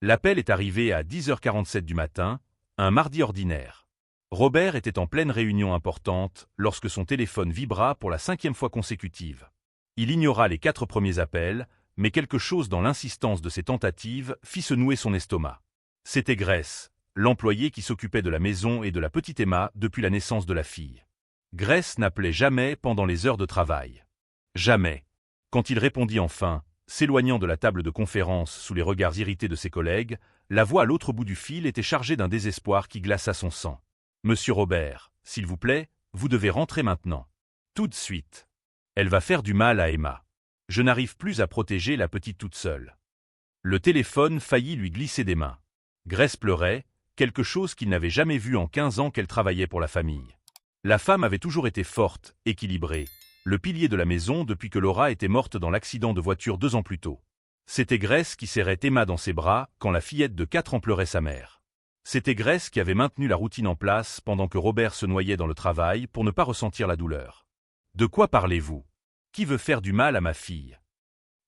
L'appel est arrivé à 10h47 du matin, un mardi ordinaire. Robert était en pleine réunion importante lorsque son téléphone vibra pour la 5e fois consécutive. Il ignora les 4 premiers appels, mais quelque chose dans l'insistance de ses tentatives fit se nouer son estomac. C'était Grace, l'employé qui s'occupait de la maison et de la petite Emma depuis la naissance de la fille. Grace n'appelait jamais pendant les heures de travail. Jamais. Quand il répondit enfin, s'éloignant de la table de conférence sous les regards irrités de ses collègues, la voix à l'autre bout du fil était chargée d'un désespoir qui glaça son sang. « Monsieur Robert, s'il vous plaît, vous devez rentrer maintenant. Tout de suite. Elle va faire du mal à Emma. Je n'arrive plus à protéger la petite toute seule. » Le téléphone faillit lui glisser des mains. Grace pleurait, quelque chose qu'il n'avait jamais vu en 15 ans qu'elle travaillait pour la famille. La femme avait toujours été forte, équilibrée, le pilier de la maison depuis que Laura était morte dans l'accident de voiture 2 ans plus tôt. C'était Grace qui serrait Emma dans ses bras quand la fillette de 4 ans pleurait sa mère. C'était Grace qui avait maintenu la routine en place pendant que Robert se noyait dans le travail pour ne pas ressentir la douleur. « De quoi parlez-vous? Qui veut faire du mal à ma fille? »«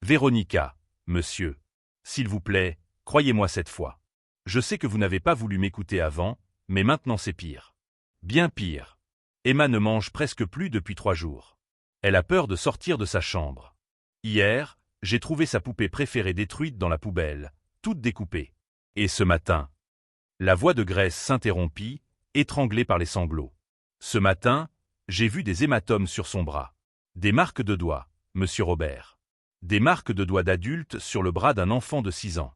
Véronica, monsieur. S'il vous plaît, croyez-moi cette fois. Je sais que vous n'avez pas voulu m'écouter avant, mais maintenant c'est pire. Bien pire. Emma ne mange presque plus depuis 3 jours. Elle a peur de sortir de sa chambre. Hier, j'ai trouvé sa poupée préférée détruite dans la poubelle, toute découpée. Et ce matin... » La voix de Grace s'interrompit, étranglée par les sanglots. « Ce matin, j'ai vu des hématomes sur son bras. Des marques de doigts, monsieur Robert. Des marques de doigts d'adulte sur le bras d'un enfant de 6 ans. »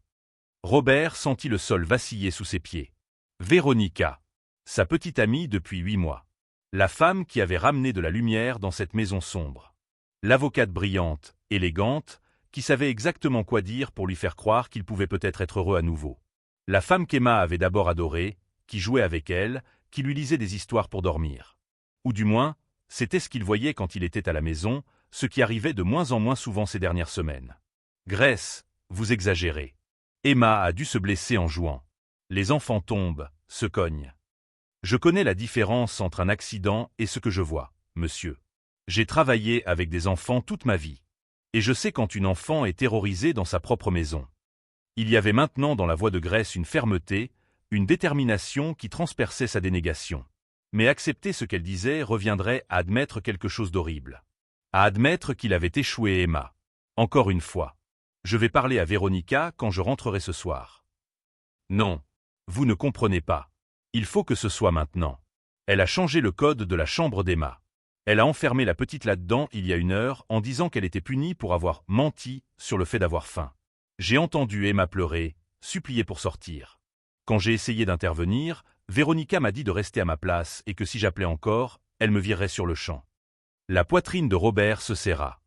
Robert sentit le sol vaciller sous ses pieds. Véronica, sa petite amie depuis 8 mois. La femme qui avait ramené de la lumière dans cette maison sombre. L'avocate brillante, élégante, qui savait exactement quoi dire pour lui faire croire qu'il pouvait peut-être être heureux à nouveau. La femme qu'Emma avait d'abord adorée, qui jouait avec elle, qui lui lisait des histoires pour dormir. Ou du moins, c'était ce qu'il voyait quand il était à la maison, ce qui arrivait de moins en moins souvent ces dernières semaines. « Grace, vous exagérez. Emma a dû se blesser en jouant. Les enfants tombent, se cognent. Je connais la différence entre un accident et ce que je vois, monsieur. J'ai travaillé avec des enfants toute ma vie. Et je sais quand une enfant est terrorisée dans sa propre maison. » Il y avait maintenant dans la voix de Grace une fermeté, une détermination qui transperçait sa dénégation. Mais accepter ce qu'elle disait reviendrait à admettre quelque chose d'horrible. À admettre qu'il avait échoué Emma. Encore une fois. Je vais parler à Véronica quand je rentrerai ce soir. Non. Vous ne comprenez pas. Il faut que ce soit maintenant. Elle a changé le code de la chambre d'Emma. Elle a enfermé la petite là-dedans il y a 1 heure en disant qu'elle était punie pour avoir menti sur le fait d'avoir faim. J'ai entendu Emma pleurer, supplier pour sortir. Quand j'ai essayé d'intervenir, Véronica m'a dit de rester à ma place et que si j'appelais encore, elle me virerait sur le champ. La poitrine de Robert se serra.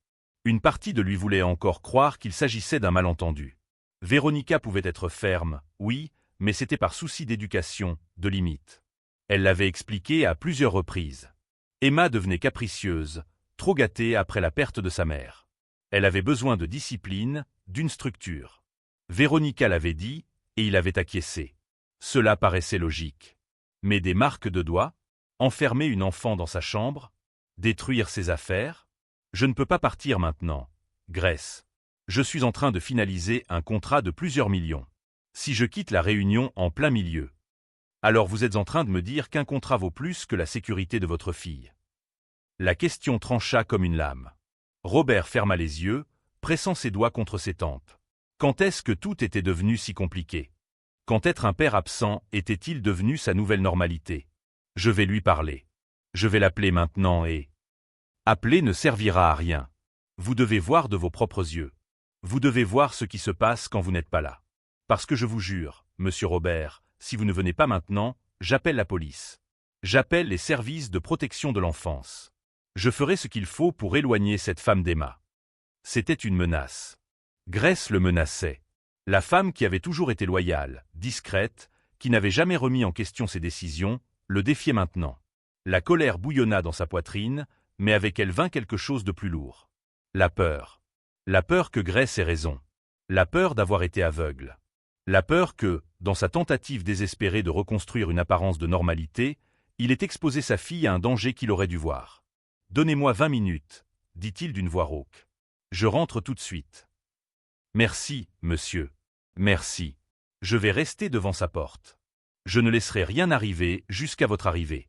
Une partie de lui voulait encore croire qu'il s'agissait d'un malentendu. Véronica pouvait être ferme, oui, mais c'était par souci d'éducation, de limite. Elle l'avait expliqué à plusieurs reprises. Emma devenait capricieuse, trop gâtée après la perte de sa mère. Elle avait besoin de discipline, d'une structure. Véronica l'avait dit, et il avait acquiescé. Cela paraissait logique. Mais des marques de doigts? Enfermer une enfant dans sa chambre? Détruire ses affaires? Je ne peux pas partir maintenant, Grace. Je suis en train de finaliser un contrat de plusieurs millions. Si je quitte la réunion en plein milieu. Alors vous êtes en train de me dire qu'un contrat vaut plus que la sécurité de votre fille. La question trancha comme une lame. Robert ferma les yeux, pressant ses doigts contre ses tempes. Quand est-ce que tout était devenu si compliqué? Quand être un père absent était-il devenu sa nouvelle normalité? Je vais lui parler. Je vais l'appeler maintenant et... Appeler ne servira à rien. Vous devez voir de vos propres yeux. Vous devez voir ce qui se passe quand vous n'êtes pas là. Parce que je vous jure, monsieur Robert, si vous ne venez pas maintenant, j'appelle la police. J'appelle les services de protection de l'enfance. Je ferai ce qu'il faut pour éloigner cette femme d'Emma. C'était une menace. Grace le menaçait. La femme qui avait toujours été loyale, discrète, qui n'avait jamais remis en question ses décisions, le défiait maintenant. La colère bouillonna dans sa poitrine, mais avec elle vint quelque chose de plus lourd. La peur. La peur que Grace ait raison. La peur d'avoir été aveugle. La peur que, dans sa tentative désespérée de reconstruire une apparence de normalité, il ait exposé sa fille à un danger qu'il aurait dû voir. « Donnez-moi 20 minutes, dit-il d'une voix rauque. Je rentre tout de suite. Merci, monsieur. Merci. Je vais rester devant sa porte. Je ne laisserai rien arriver jusqu'à votre arrivée.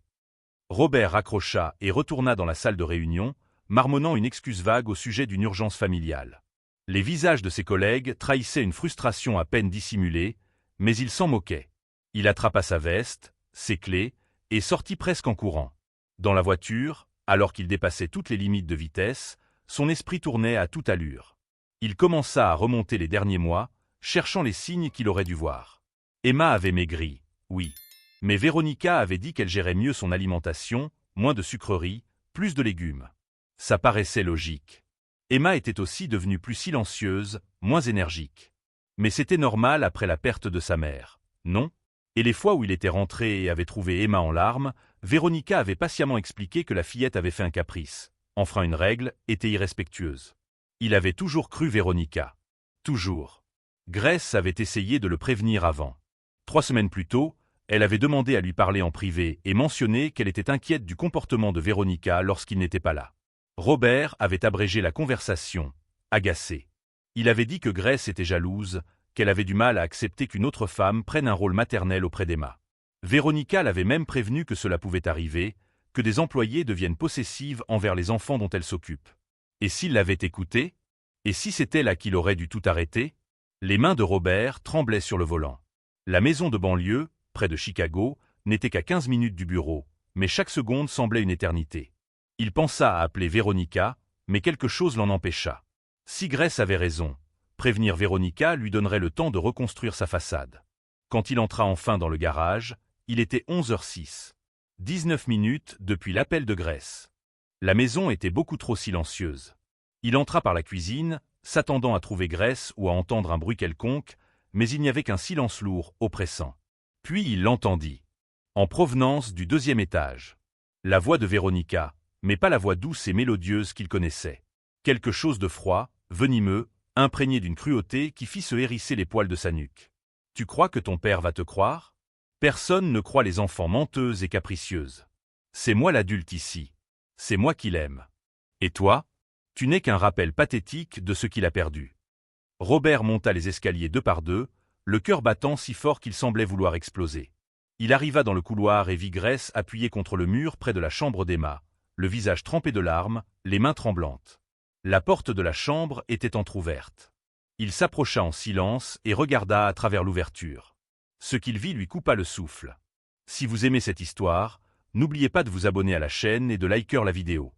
Robert raccrocha et retourna dans la salle de réunion, marmonnant une excuse vague au sujet d'une urgence familiale. Les visages de ses collègues trahissaient une frustration à peine dissimulée, mais il s'en moquait. Il attrapa sa veste, ses clés, et sortit presque en courant. Dans la voiture, alors qu'il dépassait toutes les limites de vitesse, son esprit tournait à toute allure. Il commença à remonter les derniers mois, cherchant les signes qu'il aurait dû voir. Emma avait maigri, oui. Mais Véronica avait dit qu'elle gérait mieux son alimentation, moins de sucreries, plus de légumes. Ça paraissait logique. Emma était aussi devenue plus silencieuse, moins énergique. Mais c'était normal après la perte de sa mère, non? Et les fois où il était rentré et avait trouvé Emma en larmes, Véronica avait patiemment expliqué que la fillette avait fait un caprice, enfreint une règle, était irrespectueuse. Il avait toujours cru Véronica. Toujours. Grace avait essayé de le prévenir avant. 3 semaines plus tôt, elle avait demandé à lui parler en privé et mentionné qu'elle était inquiète du comportement de Véronica lorsqu'il n'était pas là. Robert avait abrégé la conversation, agacé. Il avait dit que Grace était jalouse, qu'elle avait du mal à accepter qu'une autre femme prenne un rôle maternel auprès d'Emma. Véronica l'avait même prévenu que cela pouvait arriver, que des employées deviennent possessives envers les enfants dont elles s'occupent. Et s'il l'avait écoutée? Et si c'était là qu'il aurait dû tout arrêter? Les mains de Robert tremblaient sur le volant. La maison de banlieue, près de Chicago, n'était qu'à 15 minutes du bureau, mais chaque seconde semblait une éternité. Il pensa à appeler Véronica, mais quelque chose l'en empêcha. Si Grace avait raison, prévenir Véronica lui donnerait le temps de reconstruire sa façade. Quand il entra enfin dans le garage, il était 11h06. 19 minutes depuis l'appel de Grace. La maison était beaucoup trop silencieuse. Il entra par la cuisine, s'attendant à trouver Grace ou à entendre un bruit quelconque, mais il n'y avait qu'un silence lourd, oppressant. Puis il l'entendit. En provenance du 2e étage. La voix de Véronica, mais pas la voix douce et mélodieuse qu'il connaissait. Quelque chose de froid, venimeux, imprégné d'une cruauté qui fit se hérisser les poils de sa nuque. « Tu crois que ton père va te croire? Personne ne croit les enfants menteuses et capricieuses. C'est moi l'adulte ici. C'est moi qui l'aime. Et toi? Tu n'es qu'un rappel pathétique de ce qu'il a perdu. » Robert monta les escaliers 2 par 2, le cœur battant si fort qu'il semblait vouloir exploser. Il arriva dans le couloir et vit Grace appuyée contre le mur près de la chambre d'Emma, le visage trempé de larmes, les mains tremblantes. La porte de la chambre était entr'ouverte. Il s'approcha en silence et regarda à travers l'ouverture. Ce qu'il vit lui coupa le souffle. Si vous aimez cette histoire, n'oubliez pas de vous abonner à la chaîne et de liker la vidéo.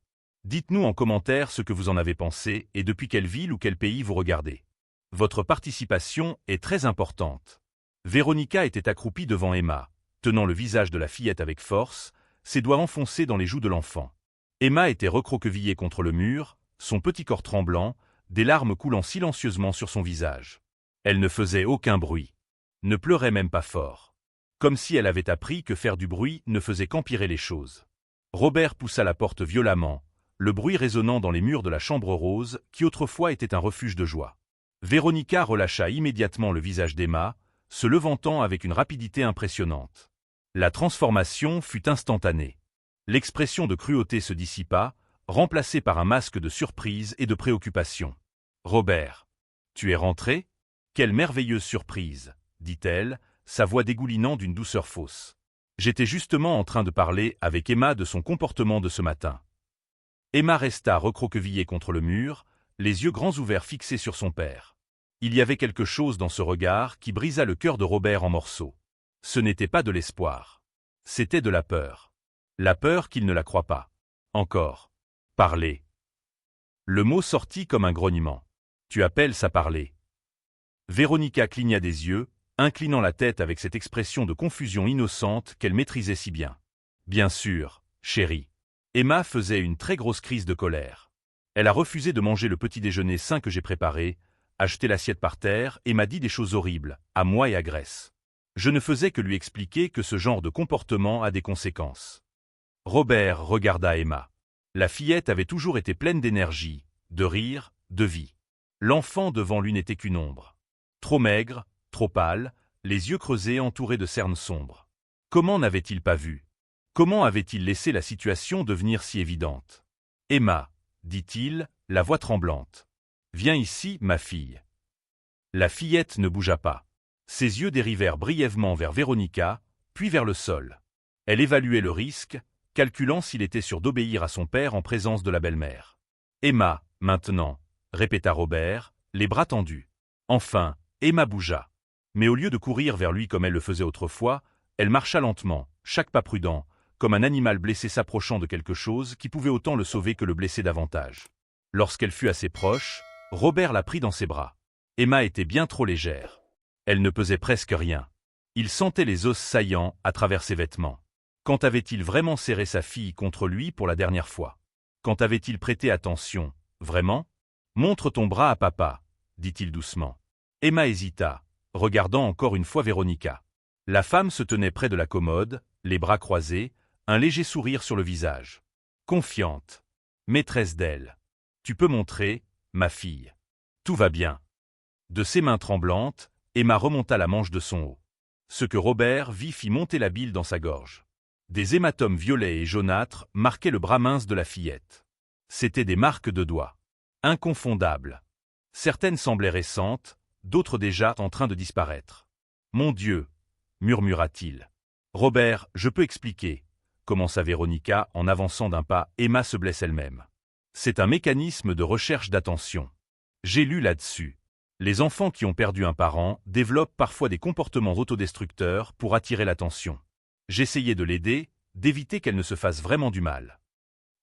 Dites-nous en commentaire ce que vous en avez pensé et depuis quelle ville ou quel pays vous regardez. Votre participation est très importante. Véronica était accroupie devant Emma, tenant le visage de la fillette avec force, ses doigts enfoncés dans les joues de l'enfant. Emma était recroquevillée contre le mur, son petit corps tremblant, des larmes coulant silencieusement sur son visage. Elle ne faisait aucun bruit. Ne pleurait même pas fort. Comme si elle avait appris que faire du bruit ne faisait qu'empirer les choses. Robert poussa la porte violemment, le bruit résonnant dans les murs de la chambre rose qui autrefois était un refuge de joie. Véronica relâcha immédiatement le visage d'Emma, se levantant avec une rapidité impressionnante. La transformation fut instantanée. L'expression de cruauté se dissipa, remplacée par un masque de surprise et de préoccupation. « Robert, tu es rentré? Quelle merveilleuse surprise !» dit-elle, sa voix dégoulinant d'une douceur fausse. « J'étais justement en train de parler avec Emma de son comportement de ce matin. » Emma resta recroquevillée contre le mur, les yeux grands ouverts fixés sur son père. Il y avait quelque chose dans ce regard qui brisa le cœur de Robert en morceaux. Ce n'était pas de l'espoir. C'était de la peur. La peur qu'il ne la croie pas. Encore. Parler. Le mot sortit comme un grognement. Tu appelles ça parler. Véronica cligna des yeux, inclinant la tête avec cette expression de confusion innocente qu'elle maîtrisait si bien. Bien sûr, chérie. Emma faisait une très grosse crise de colère. Elle a refusé de manger le petit déjeuner sain que j'ai préparé, a jeté l'assiette par terre et m'a dit des choses horribles, à moi et à Grace. Je ne faisais que lui expliquer que ce genre de comportement a des conséquences. Robert regarda Emma. La fillette avait toujours été pleine d'énergie, de rire, de vie. L'enfant devant lui n'était qu'une ombre. Trop maigre, trop pâle, les yeux creusés entourés de cernes sombres. Comment n'avait-il pas vu? Comment avait-il laissé la situation devenir si évidente? « Emma, dit-il, la voix tremblante. Viens ici, ma fille. » La fillette ne bougea pas. Ses yeux dérivèrent brièvement vers Véronica, puis vers le sol. Elle évaluait le risque, calculant s'il était sûr d'obéir à son père en présence de la belle-mère. « Emma, maintenant » répéta Robert, les bras tendus. Enfin, Emma bougea. Mais au lieu de courir vers lui comme elle le faisait autrefois, elle marcha lentement, chaque pas prudent, comme un animal blessé s'approchant de quelque chose qui pouvait autant le sauver que le blesser davantage. Lorsqu'elle fut assez proche, Robert la prit dans ses bras. Emma était bien trop légère. Elle ne pesait presque rien. Il sentait les os saillants à travers ses vêtements. Quand avait-il vraiment serré sa fille contre lui pour la dernière fois? Quand avait-il prêté attention? Vraiment? Montre ton bras à papa, dit-il doucement. Emma hésita, regardant encore une fois Véronica. La femme se tenait près de la commode, les bras croisés, un léger sourire sur le visage. Confiante. Maîtresse d'elle. Tu peux montrer, ma fille. Tout va bien. De ses mains tremblantes, Emma remonta la manche de son haut. Ce que Robert vit fit monter la bile dans sa gorge. Des hématomes violets et jaunâtres marquaient le bras mince de la fillette. C'étaient des marques de doigts. Inconfondables. Certaines semblaient récentes, d'autres déjà en train de disparaître. « Mon Dieu !» murmura-t-il. « Robert, je peux expliquer » commença Véronica en avançant d'un pas. Emma se blesse elle-même. « C'est un mécanisme de recherche d'attention. J'ai lu là-dessus. Les enfants qui ont perdu un parent développent parfois des comportements autodestructeurs pour attirer l'attention. J'essayais de l'aider, d'éviter qu'elle ne se fasse vraiment du mal. »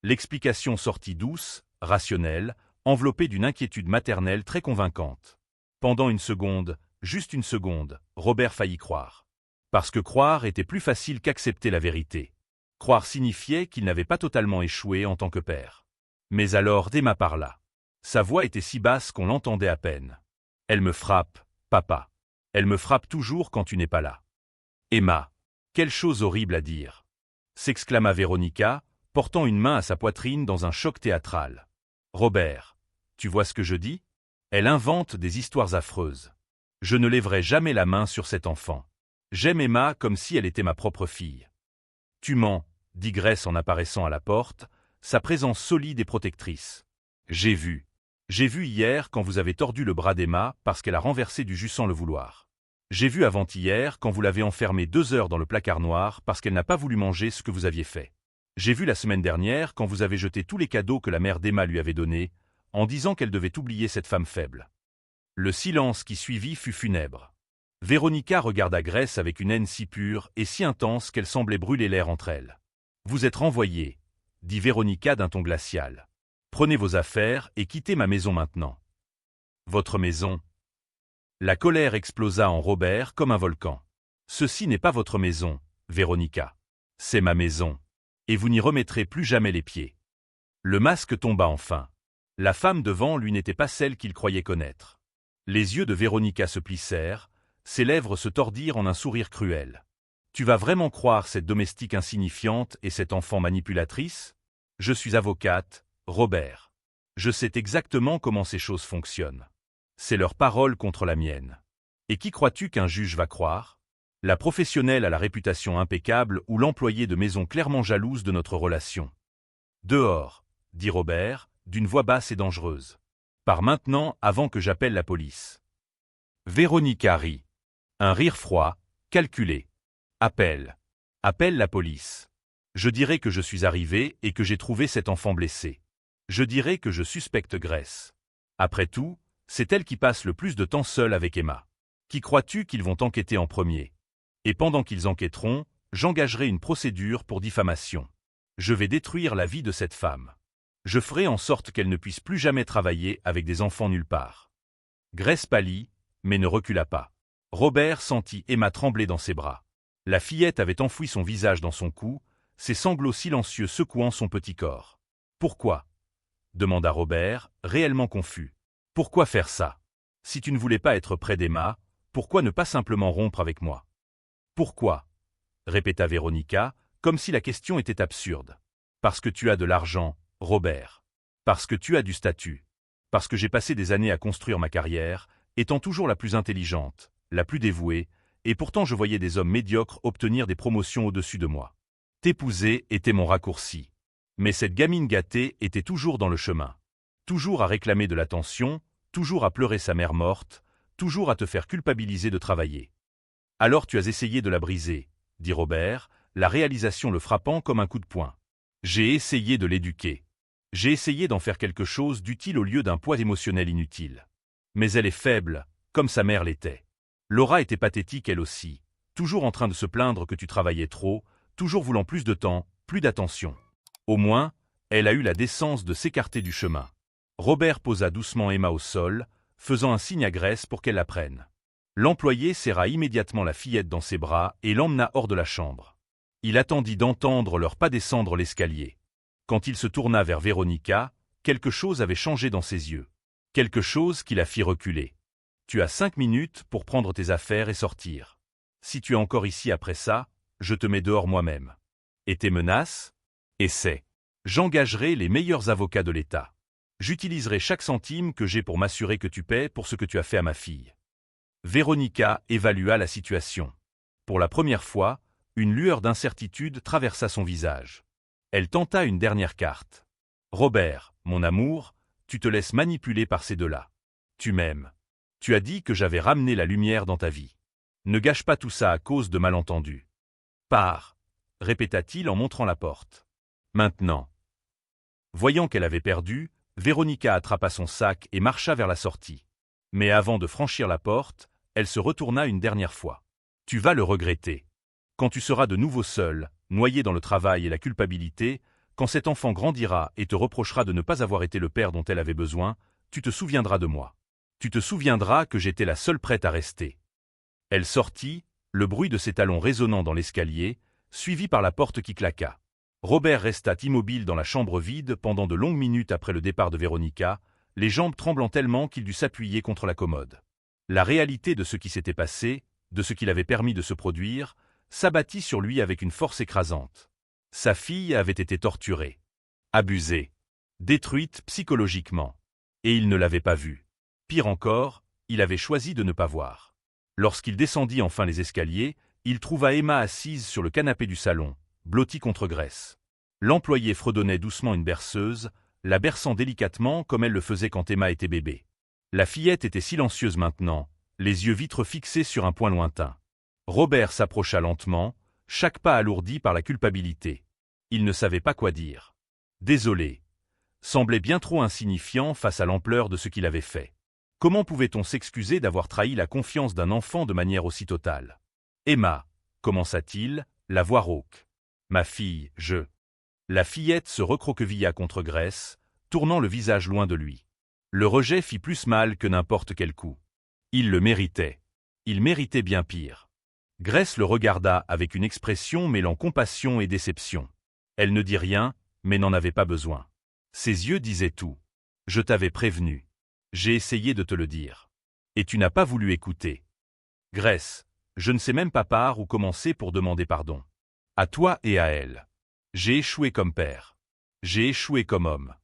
L'explication sortit douce, rationnelle, enveloppée d'une inquiétude maternelle très convaincante. Pendant une seconde, juste une seconde, Robert faillit croire. Parce que croire était plus facile qu'accepter la vérité. Croire signifiait qu'il n'avait pas totalement échoué en tant que père. Mais alors Emma parla. Sa voix était si basse qu'on l'entendait à peine. « Elle me frappe, papa. Elle me frappe toujours quand tu n'es pas là. »« Emma, quelle chose horrible à dire !» s'exclama Véronica, portant une main à sa poitrine dans un choc théâtral. « Robert, tu vois ce que je dis? Elle invente des histoires affreuses. Je ne lèverai jamais la main sur cet enfant. J'aime Emma comme si elle était ma propre fille. »« Tu mens, » dit Grace en apparaissant à la porte, sa présence solide et protectrice. « J'ai vu hier quand vous avez tordu le bras d'Emma parce qu'elle a renversé du jus sans le vouloir. J'ai vu avant-hier quand vous l'avez enfermée 2 heures dans le placard noir parce qu'elle n'a pas voulu manger ce que vous aviez fait. J'ai vu la semaine dernière quand vous avez jeté tous les cadeaux que la mère d'Emma lui avait donnés, en disant qu'elle devait oublier cette femme faible. » Le silence qui suivit fut funèbre. Véronica regarda Grace avec une haine si pure et si intense qu'elle semblait brûler l'air entre elles. « Vous êtes renvoyée, » dit Véronica d'un ton glacial. « Prenez vos affaires et quittez ma maison maintenant. »« Votre maison ?» La colère explosa en Robert comme un volcan. « Ceci n'est pas votre maison, Véronica. C'est ma maison. Et vous n'y remettrez plus jamais les pieds. » Le masque tomba enfin. La femme devant lui n'était pas celle qu'il croyait connaître. Les yeux de Véronica se plissèrent, ses lèvres se tordirent en un sourire cruel. « Tu vas vraiment croire cette domestique insignifiante et cette enfant manipulatrice? Je suis avocate, Robert. Je sais exactement comment ces choses fonctionnent. C'est leur parole contre la mienne. Et qui crois-tu qu'un juge va croire? La professionnelle à la réputation impeccable ou l'employé de maison clairement jalouse de notre relation? »« Dehors, » dit Robert, d'une voix basse et dangereuse. « Pars maintenant avant que j'appelle la police. » Véronica rit. Un rire froid, calculé. « Appelle la police. Je dirai que je suis arrivé et que j'ai trouvé cet enfant blessé. Je dirai que je suspecte Grace. Après tout, c'est elle qui passe le plus de temps seule avec Emma. Qui crois-tu qu'ils vont enquêter en premier? Et pendant qu'ils enquêteront, j'engagerai une procédure pour diffamation. Je vais détruire la vie de cette femme. Je ferai en sorte qu'elle ne puisse plus jamais travailler avec des enfants nulle part. » Grace pâlit, mais ne recula pas. Robert sentit Emma trembler dans ses bras. La fillette avait enfoui son visage dans son cou, ses sanglots silencieux secouant son petit corps. « Pourquoi ?» demanda Robert, réellement confus. « Pourquoi faire ça? Si tu ne voulais pas être près d'Emma, pourquoi ne pas simplement rompre avec moi? »« Pourquoi ?» répéta Véronica, comme si la question était absurde. « Parce que tu as de l'argent, Robert. Parce que tu as du statut. Parce que j'ai passé des années à construire ma carrière, étant toujours la plus intelligente, la plus dévouée, et pourtant je voyais des hommes médiocres obtenir des promotions au-dessus de moi. T'épouser était mon raccourci. Mais cette gamine gâtée était toujours dans le chemin. Toujours à réclamer de l'attention, toujours à pleurer sa mère morte, toujours à te faire culpabiliser de travailler. Alors tu as essayé de la briser, dit Robert, la réalisation le frappant comme un coup de poing. J'ai essayé de l'éduquer. J'ai essayé d'en faire quelque chose d'utile au lieu d'un poids émotionnel inutile. Mais elle est faible, comme sa mère l'était. Laura était pathétique elle aussi, toujours en train de se plaindre que tu travaillais trop, toujours voulant plus de temps, plus d'attention. Au moins, elle a eu la décence de s'écarter du chemin. Robert posa doucement Emma au sol, faisant un signe à Grace pour qu'elle la prenne. L'employé serra immédiatement la fillette dans ses bras et l'emmena hors de la chambre. Il attendit d'entendre leurs pas descendre l'escalier. Quand il se tourna vers Véronica, quelque chose avait changé dans ses yeux. Quelque chose qui la fit reculer. « Tu as 5 minutes pour prendre tes affaires et sortir. Si tu es encore ici après ça, je te mets dehors moi-même. Et tes menaces? Essaie. J'engagerai les meilleurs avocats de l'État. J'utiliserai chaque centime que j'ai pour m'assurer que tu paies pour ce que tu as fait à ma fille. » Véronica évalua la situation. Pour la première fois, une lueur d'incertitude traversa son visage. Elle tenta une dernière carte. « Robert, mon amour, tu te laisses manipuler par ces deux-là. Tu m'aimes. Tu as dit que j'avais ramené la lumière dans ta vie. Ne gâche pas tout ça à cause de malentendus. Pars, répéta-t-il en montrant la porte. Maintenant. Voyant qu'elle avait perdu, Véronica attrapa son sac et marcha vers la sortie. Mais avant de franchir la porte, elle se retourna une dernière fois. Tu vas le regretter. Quand tu seras de nouveau seul, noyé dans le travail et la culpabilité, quand cet enfant grandira et te reprochera de ne pas avoir été le père dont elle avait besoin, tu te souviendras de moi. Tu te souviendras que j'étais la seule prête à rester. Elle sortit, le bruit de ses talons résonnant dans l'escalier, suivi par la porte qui claqua. Robert resta immobile dans la chambre vide pendant de longues minutes après le départ de Véronica, les jambes tremblant tellement qu'il dut s'appuyer contre la commode. La réalité de ce qui s'était passé, de ce qu'il avait permis de se produire, s'abattit sur lui avec une force écrasante. Sa fille avait été torturée, abusée, détruite psychologiquement. Et il ne l'avait pas vue. Pire encore, il avait choisi de ne pas voir. Lorsqu'il descendit enfin les escaliers, il trouva Emma assise sur le canapé du salon, blottie contre Grace. L'employé fredonnait doucement une berceuse, la berçant délicatement comme elle le faisait quand Emma était bébé. La fillette était silencieuse maintenant, les yeux vitreux fixés sur un point lointain. Robert s'approcha lentement, chaque pas alourdi par la culpabilité. Il ne savait pas quoi dire. Désolé. Semblait bien trop insignifiant face à l'ampleur de ce qu'il avait fait. Comment pouvait-on s'excuser d'avoir trahi la confiance d'un enfant de manière aussi totale? Emma, commença-t-il, la voix rauque. Ma fille, je... La fillette se recroquevilla contre Grace, tournant le visage loin de lui. Le rejet fit plus mal que n'importe quel coup. Il le méritait. Il méritait bien pire. Grace le regarda avec une expression mêlant compassion et déception. Elle ne dit rien, mais n'en avait pas besoin. Ses yeux disaient tout. Je t'avais prévenu. J'ai essayé de te le dire. Et tu n'as pas voulu écouter. Grace, je ne sais même pas par où commencer pour demander pardon. À toi et à elle. J'ai échoué comme père. J'ai échoué comme homme.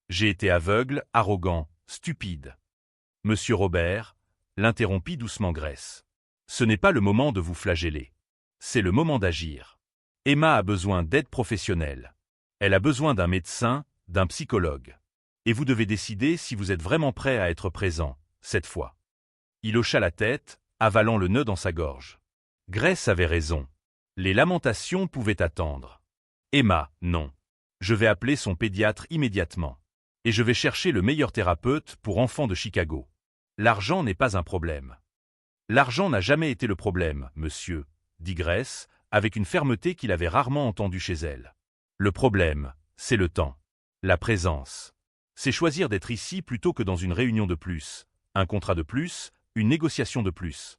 J'ai été aveugle, arrogant, stupide. Monsieur Robert, l'interrompit doucement Grace. Ce n'est pas le moment de vous flageller. C'est le moment d'agir. Emma a besoin d'aide professionnelle. Elle a besoin d'un médecin, d'un psychologue. Et vous devez décider si vous êtes vraiment prêt à être présent, cette fois. Il hocha la tête, avalant le nœud dans sa gorge. Grace avait raison. Les lamentations pouvaient attendre. Emma, non. Je vais appeler son pédiatre immédiatement. Et je vais chercher le meilleur thérapeute pour enfants de Chicago. L'argent n'est pas un problème. L'argent n'a jamais été le problème, monsieur, dit Grace, avec une fermeté qu'il avait rarement entendue chez elle. Le problème, c'est le temps. La présence. C'est choisir d'être ici plutôt que dans une réunion de plus, un contrat de plus, une négociation de plus.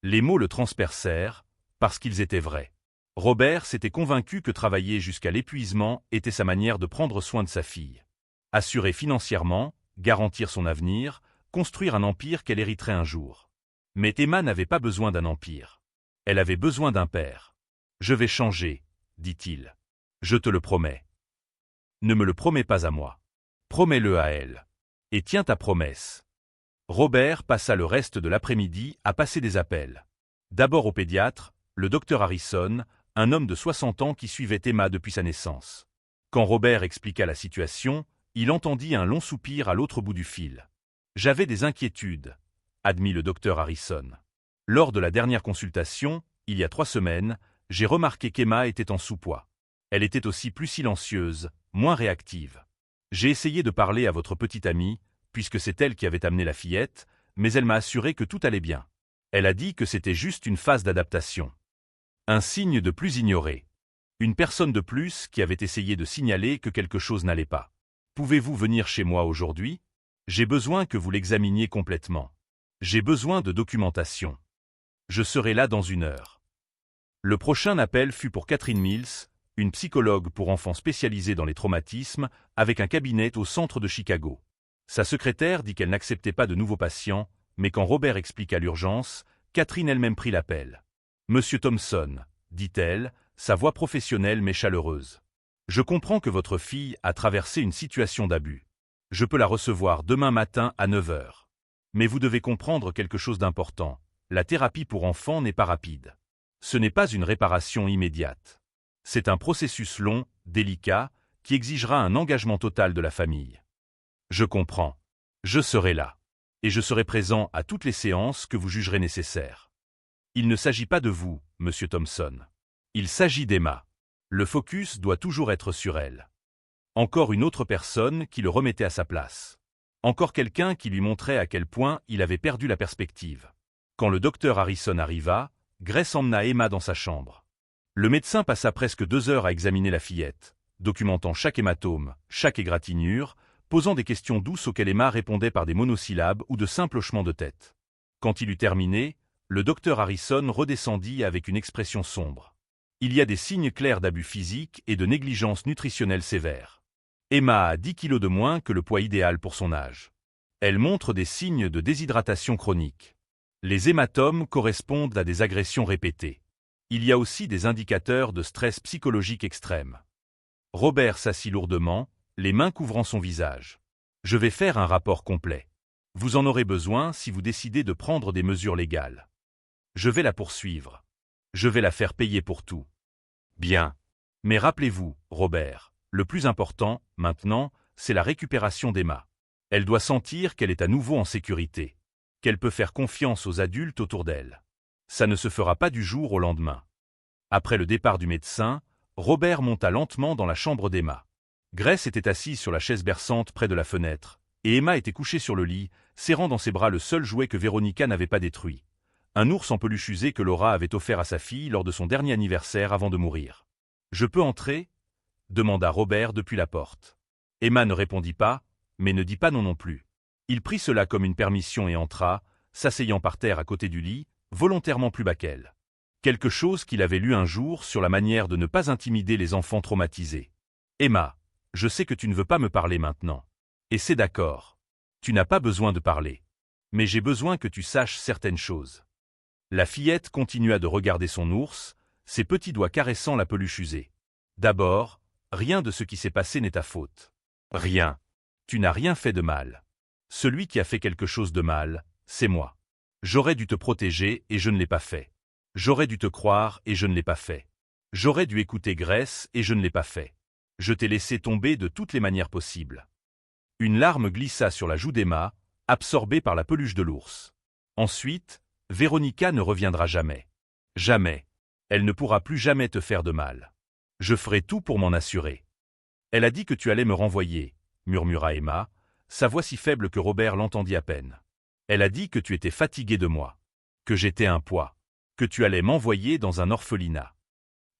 Les mots le transpercèrent, parce qu'ils étaient vrais. Robert s'était convaincu que travailler jusqu'à l'épuisement était sa manière de prendre soin de sa fille. Assurer financièrement, garantir son avenir, construire un empire qu'elle hériterait un jour. Mais Emma n'avait pas besoin d'un empire. Elle avait besoin d'un père. « Je vais changer, » dit-il. « Je te le promets. » Ne me le promets pas à moi. Promets-le à elle. Et tiens ta promesse. Robert passa le reste de l'après-midi à passer des appels. D'abord au pédiatre, le docteur Harrison, un homme de 60 ans qui suivait Emma depuis sa naissance. Quand Robert expliqua la situation, il entendit un long soupir à l'autre bout du fil. « J'avais des inquiétudes », admit le docteur Harrison. Lors de la dernière consultation, il y a 3 semaines, j'ai remarqué qu'Emma était en sous-poids. Elle était aussi plus silencieuse, moins réactive. J'ai essayé de parler à votre petite amie, puisque c'est elle qui avait amené la fillette, mais elle m'a assuré que tout allait bien. Elle a dit que c'était juste une phase d'adaptation. Un signe de plus ignoré. Une personne de plus qui avait essayé de signaler que quelque chose n'allait pas. Pouvez-vous venir chez moi aujourd'hui? J'ai besoin que vous l'examiniez complètement. J'ai besoin de documentation. Je serai là dans 1 heure. Le prochain appel fut pour Catherine Mills, une psychologue pour enfants spécialisée dans les traumatismes, avec un cabinet au centre de Chicago. Sa secrétaire dit qu'elle n'acceptait pas de nouveaux patients, mais quand Robert expliqua l'urgence, Catherine elle-même prit l'appel. « Monsieur Thompson, dit-elle, sa voix professionnelle mais chaleureuse. Je comprends que votre fille a traversé une situation d'abus. Je peux la recevoir demain matin à 9 heures. Mais vous devez comprendre quelque chose d'important. La thérapie pour enfants n'est pas rapide. Ce n'est pas une réparation immédiate. C'est un processus long, délicat, qui exigera un engagement total de la famille. Je comprends. Je serai là. Et je serai présent à toutes les séances que vous jugerez nécessaires. Il ne s'agit pas de vous, Monsieur Thompson. Il s'agit d'Emma. Le focus doit toujours être sur elle. Encore une autre personne qui le remettait à sa place. Encore quelqu'un qui lui montrait à quel point il avait perdu la perspective. Quand le docteur Harrison arriva, Grace emmena Emma dans sa chambre. Le médecin passa presque 2 heures à examiner la fillette, documentant chaque hématome, chaque égratignure, posant des questions douces auxquelles Emma répondait par des monosyllabes ou de simples hochements de tête. Quand il eut terminé, le docteur Harrison redescendit avec une expression sombre. Il y a des signes clairs d'abus physique et de négligence nutritionnelle sévère. Emma a 10 kilos de moins que le poids idéal pour son âge. Elle montre des signes de déshydratation chronique. Les hématomes correspondent à des agressions répétées. Il y a aussi des indicateurs de stress psychologique extrême. Robert s'assit lourdement, les mains couvrant son visage. Je vais faire un rapport complet. Vous en aurez besoin si vous décidez de prendre des mesures légales. Je vais la poursuivre. Je vais la faire payer pour tout. Bien. Mais rappelez-vous, Robert, le plus important, maintenant, c'est la récupération d'Emma. Elle doit sentir qu'elle est à nouveau en sécurité, qu'elle peut faire confiance aux adultes autour d'elle. Ça ne se fera pas du jour au lendemain. Après le départ du médecin, Robert monta lentement dans la chambre d'Emma. Grace était assise sur la chaise berçante près de la fenêtre, et Emma était couchée sur le lit, serrant dans ses bras le seul jouet que Véronica n'avait pas détruit. Un ours en peluche usé que Laura avait offert à sa fille lors de son dernier anniversaire avant de mourir. « Je peux entrer ?» demanda Robert depuis la porte. Emma ne répondit pas, mais ne dit pas non plus. Il prit cela comme une permission et entra, s'asseyant par terre à côté du lit, volontairement plus bas qu'elle. Quelque chose qu'il avait lu un jour sur la manière de ne pas intimider les enfants traumatisés. « Emma, je sais que tu ne veux pas me parler maintenant. Et c'est d'accord. Tu n'as pas besoin de parler. Mais j'ai besoin que tu saches certaines choses. » La fillette continua de regarder son ours, ses petits doigts caressant la peluche usée. « D'abord, rien de ce qui s'est passé n'est ta faute. Rien. Tu n'as rien fait de mal. Celui qui a fait quelque chose de mal, c'est moi. J'aurais dû te protéger et je ne l'ai pas fait. J'aurais dû te croire et je ne l'ai pas fait. J'aurais dû écouter Grace et je ne l'ai pas fait. Je t'ai laissé tomber de toutes les manières possibles. » Une larme glissa sur la joue d'Emma, absorbée par la peluche de l'ours. Ensuite, Véronica ne reviendra jamais. Jamais. Elle ne pourra plus jamais te faire de mal. Je ferai tout pour m'en assurer. Elle a dit que tu allais me renvoyer, murmura Emma, sa voix si faible que Robert l'entendit à peine. Elle a dit que tu étais fatigué de moi, que j'étais un poids, que tu allais m'envoyer dans un orphelinat.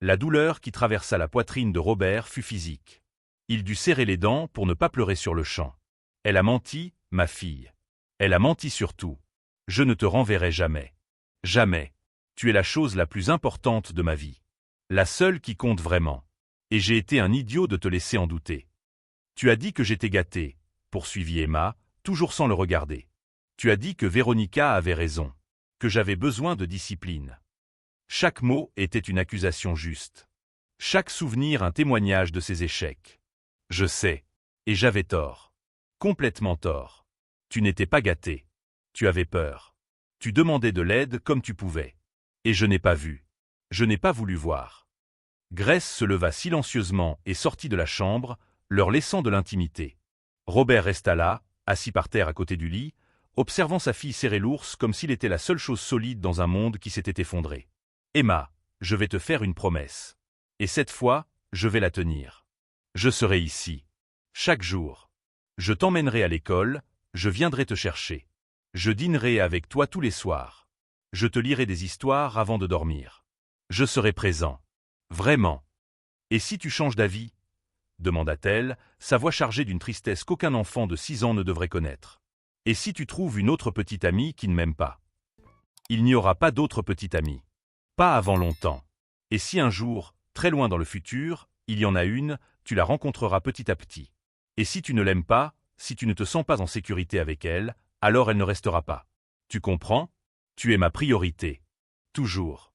La douleur qui traversa la poitrine de Robert fut physique. Il dut serrer les dents pour ne pas pleurer sur le champ. Elle a menti, ma fille. Elle a menti sur tout. Je ne te renverrai jamais. Jamais. Tu es la chose la plus importante de ma vie. La seule qui compte vraiment. Et j'ai été un idiot de te laisser en douter. Tu as dit que j'étais gâté, poursuivit Emma, toujours sans le regarder. Tu as dit que Véronica avait raison, que j'avais besoin de discipline. Chaque mot était une accusation juste. Chaque souvenir un témoignage de ses échecs. Je sais. Et j'avais tort. Complètement tort. Tu n'étais pas gâté. Tu avais peur. Tu demandais de l'aide comme tu pouvais. Et je n'ai pas vu. Je n'ai pas voulu voir. Grace se leva silencieusement et sortit de la chambre, leur laissant de l'intimité. Robert resta là, assis par terre à côté du lit, observant sa fille serrer l'ours comme s'il était la seule chose solide dans un monde qui s'était effondré. « Emma, je vais te faire une promesse. Et cette fois, je vais la tenir. Je serai ici. Chaque jour. Je t'emmènerai à l'école, je viendrai te chercher. Je dînerai avec toi tous les soirs. Je te lirai des histoires avant de dormir. Je serai présent. Vraiment. Et si tu changes d'avis ?» demanda-t-elle, sa voix chargée d'une tristesse qu'aucun enfant de 6 ans ne devrait connaître. « Et si tu trouves une autre petite amie qui ne m'aime pas ?» Il n'y aura pas d'autre petite amie. Pas avant longtemps. Et si un jour, très loin dans le futur, il y en a une, tu la rencontreras petit à petit. Et si tu ne l'aimes pas, si tu ne te sens pas en sécurité avec elle, alors elle ne restera pas. Tu comprends? Tu es ma priorité. Toujours.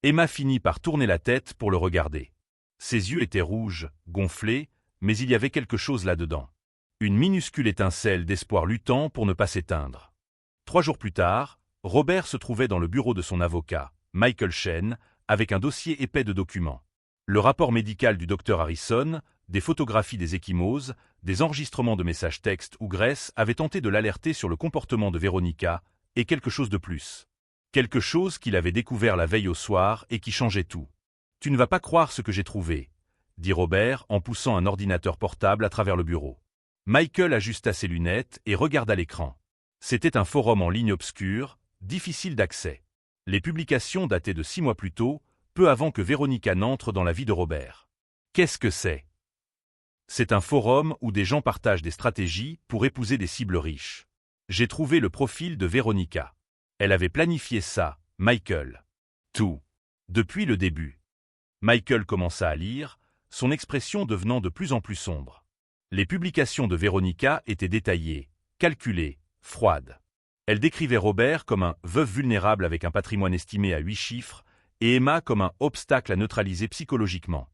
Emma finit par tourner la tête pour le regarder. Ses yeux étaient rouges, gonflés, mais il y avait quelque chose là-dedans. Une minuscule étincelle d'espoir luttant pour ne pas s'éteindre. 3 jours plus tard, Robert se trouvait dans le bureau de son avocat, Michael Shen, avec un dossier épais de documents. Le rapport médical du docteur Harrison, des photographies des ecchymoses, des enregistrements de messages textes où Grace avait tenté de l'alerter sur le comportement de Veronica, et quelque chose de plus. Quelque chose qu'il avait découvert la veille au soir et qui changeait tout. « Tu ne vas pas croire ce que j'ai trouvé », dit Robert en poussant un ordinateur portable à travers le bureau. Michael ajusta ses lunettes et regarda l'écran. C'était un forum en ligne obscur, difficile d'accès. Les publications dataient de 6 mois plus tôt, peu avant que Veronica n'entre dans la vie de Robert. Qu'est-ce que c'est? C'est un forum où des gens partagent des stratégies pour épouser des cibles riches. J'ai trouvé le profil de Veronica. Elle avait planifié ça, Michael. Tout. Depuis le début. Michael commença à lire, son expression devenant de plus en plus sombre. Les publications de Veronica étaient détaillées, calculées, froides. Elle décrivait Robert comme un veuf vulnérable avec un patrimoine estimé à 8 chiffres, et Emma comme un obstacle à neutraliser psychologiquement.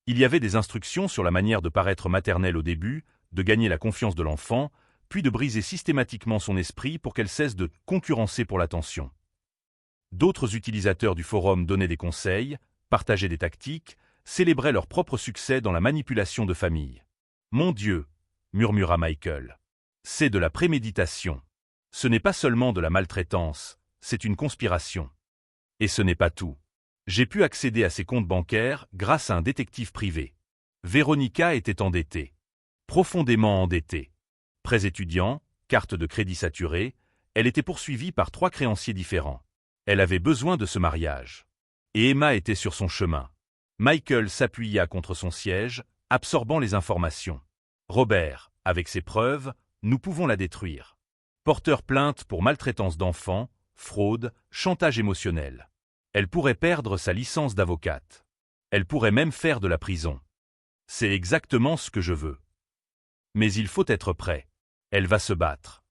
Il y avait des instructions sur la manière de paraître maternelle au début, de gagner la confiance de l'enfant, puis de briser systématiquement son esprit pour qu'elle cesse de concurrencer pour l'attention. D'autres utilisateurs du forum donnaient des conseils, partageaient des tactiques, célébraient leur propre succès dans la manipulation de famille. « Mon Dieu !» murmura Michael. « C'est de la préméditation. Ce n'est pas seulement de la maltraitance, c'est une conspiration. Et ce n'est pas tout. J'ai pu accéder à ses comptes bancaires grâce à un détective privé. Veronica était endettée. Profondément endettée. Prêts étudiants, carte de crédit saturée, elle était poursuivie par 3 créanciers différents. Elle avait besoin de ce mariage. Et Emma était sur son chemin. Michael s'appuya contre son siège, absorbant les informations. Robert, avec ses preuves, nous pouvons la détruire. Porteur plainte pour maltraitance d'enfants, fraude, chantage émotionnel. Elle pourrait perdre sa licence d'avocate. Elle pourrait même faire de la prison. C'est exactement ce que je veux. Mais il faut être prêt. Elle va se battre.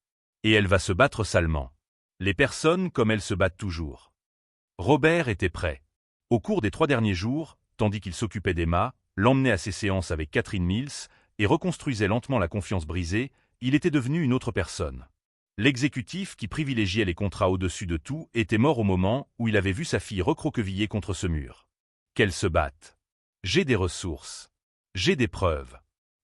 Et elle va se battre salement. Les personnes comme elle se battent toujours. Robert était prêt. Au cours des 3 derniers jours, tandis qu'il s'occupait d'Emma, l'emmenait à ses séances avec Catherine Mills et reconstruisait lentement la confiance brisée, il était devenu une autre personne. L'exécutif qui privilégiait les contrats au-dessus de tout était mort au moment où il avait vu sa fille recroquevillée contre ce mur. Qu'elle se batte. J'ai des ressources. J'ai des preuves.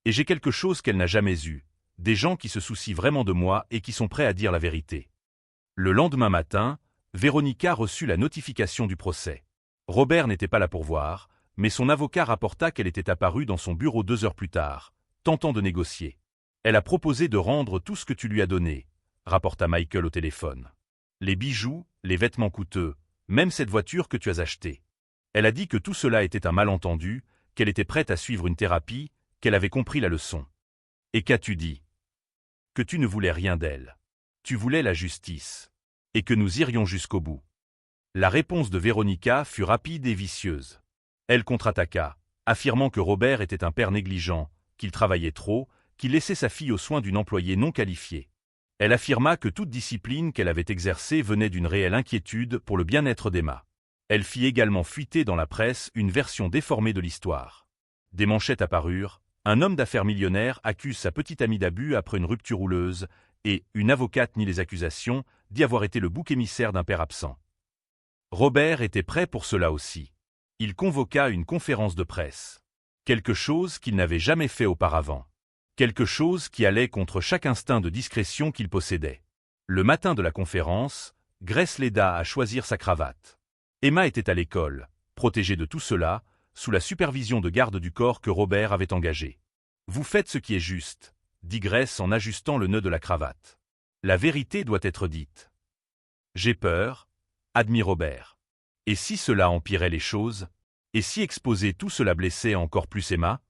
Et j'ai quelque chose qu'elle n'a jamais eu. Des gens qui se soucient vraiment de moi et qui sont prêts à dire la vérité. Le lendemain matin, Veronica reçut la notification du procès. Robert n'était pas là pour voir, mais son avocat rapporta qu'elle était apparue dans son bureau 2 heures plus tard, tentant de négocier. Elle a proposé de rendre tout ce que tu lui as donné, rapporta Michael au téléphone. Les bijoux, les vêtements coûteux, même cette voiture que tu as achetée. Elle a dit que tout cela était un malentendu, qu'elle était prête à suivre une thérapie, qu'elle avait compris la leçon. Et qu'as-tu dit? Que tu ne voulais rien d'elle. Tu voulais la justice. Et que nous irions jusqu'au bout. La réponse de Veronica fut rapide et vicieuse. Elle contre-attaqua, affirmant que Robert était un père négligent, qu'il travaillait trop, qu'il laissait sa fille aux soins d'une employée non qualifiée. Elle affirma que toute discipline qu'elle avait exercée venait d'une réelle inquiétude pour le bien-être d'Emma. Elle fit également fuiter dans la presse une version déformée de l'histoire. Des manchettes apparurent, un homme d'affaires millionnaire accuse sa petite amie d'abus après une rupture houleuse, et une avocate nie les accusations d'y avoir été le bouc émissaire d'un père absent. Robert était prêt pour cela aussi. Il convoqua une conférence de presse. Quelque chose qu'il n'avait jamais fait auparavant. Quelque chose qui allait contre chaque instinct de discrétion qu'il possédait. Le matin de la conférence, Grace l'aida à choisir sa cravate. Emma était à l'école, protégée de tout cela, sous la supervision de gardes du corps que Robert avait engagés. « Vous faites ce qui est juste », dit Grace en ajustant le nœud de la cravate. « La vérité doit être dite. »« J'ai peur, » admit Robert. « Et si cela empirait les choses? Et si exposer tout cela blessait encore plus Emma?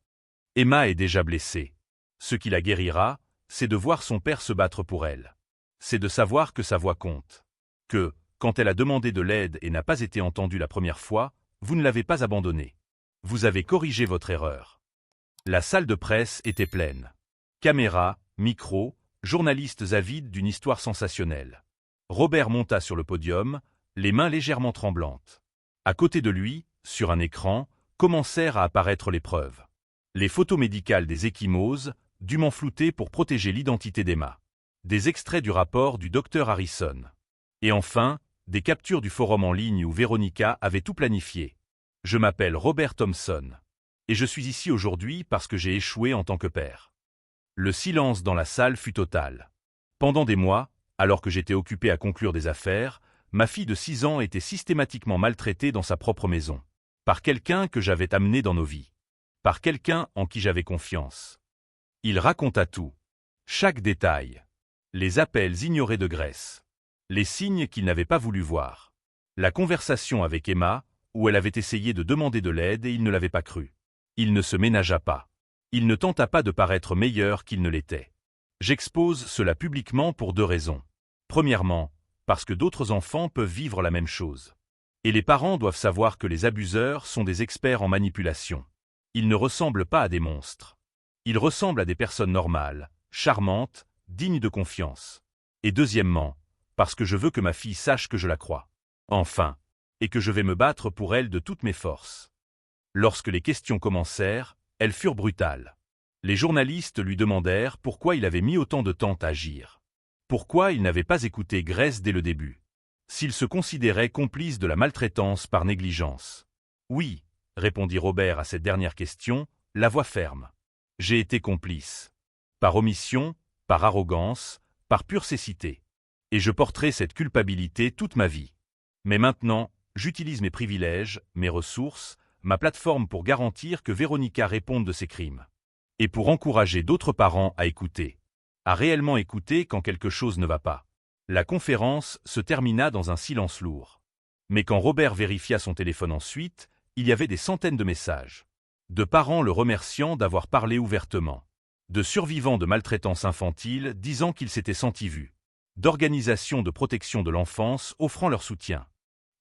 Emma est déjà blessée. Ce qui la guérira, c'est de voir son père se battre pour elle. C'est de savoir que sa voix compte. Que, quand elle a demandé de l'aide et n'a pas été entendue la première fois, vous ne l'avez pas abandonnée. Vous avez corrigé votre erreur. » La salle de presse était pleine. Caméras, micros, journalistes avides d'une histoire sensationnelle. Robert monta sur le podium, les mains légèrement tremblantes. À côté de lui, sur un écran, commencèrent à apparaître les preuves. Les photos médicales des ecchymoses, dûment floutées pour protéger l'identité d'Emma. Des extraits du rapport du docteur Harrison. Et enfin, des captures du forum en ligne où Véronica avait tout planifié. « Je m'appelle Robert Thompson. Et je suis ici aujourd'hui parce que j'ai échoué en tant que père. » Le silence dans la salle fut total. Pendant des mois, alors que j'étais occupé à conclure des affaires, ma fille de 6 ans était systématiquement maltraitée dans sa propre maison. Par quelqu'un que j'avais amené dans nos vies. Par quelqu'un en qui j'avais confiance. Il raconta tout. Chaque détail. Les appels ignorés de Grace. Les signes qu'il n'avait pas voulu voir. La conversation avec Emma, où elle avait essayé de demander de l'aide et il ne l'avait pas cru. Il ne se ménagea pas. Il ne tenta pas de paraître meilleur qu'il ne l'était. J'expose cela publiquement pour 2 raisons. Premièrement, parce que d'autres enfants peuvent vivre la même chose. Et les parents doivent savoir que les abuseurs sont des experts en manipulation. Ils ne ressemblent pas à des monstres. Ils ressemblent à des personnes normales, charmantes, dignes de confiance. Et deuxièmement, parce que je veux que ma fille sache que je la crois. Enfin, et que je vais me battre pour elle de toutes mes forces. Lorsque les questions commencèrent, elles furent brutales. Les journalistes lui demandèrent pourquoi il avait mis autant de temps à agir. Pourquoi il n'avait pas écouté Grace dès le début. S'il se considérait complice de la maltraitance par négligence. « Oui », répondit Robert à cette dernière question, la voix ferme. « J'ai été complice. Par omission, par arrogance, par pure cécité. Et je porterai cette culpabilité toute ma vie. Mais maintenant, j'utilise mes privilèges, mes ressources, ma plateforme pour garantir que Véronica réponde de ses crimes. Et pour encourager d'autres parents à écouter. À réellement écouter quand quelque chose ne va pas. » La conférence se termina dans un silence lourd. Mais quand Robert vérifia son téléphone ensuite, il y avait des centaines de messages. De parents le remerciant d'avoir parlé ouvertement. De survivants de maltraitance infantile disant qu'ils s'étaient sentis vus. D'organisations de protection de l'enfance offrant leur soutien.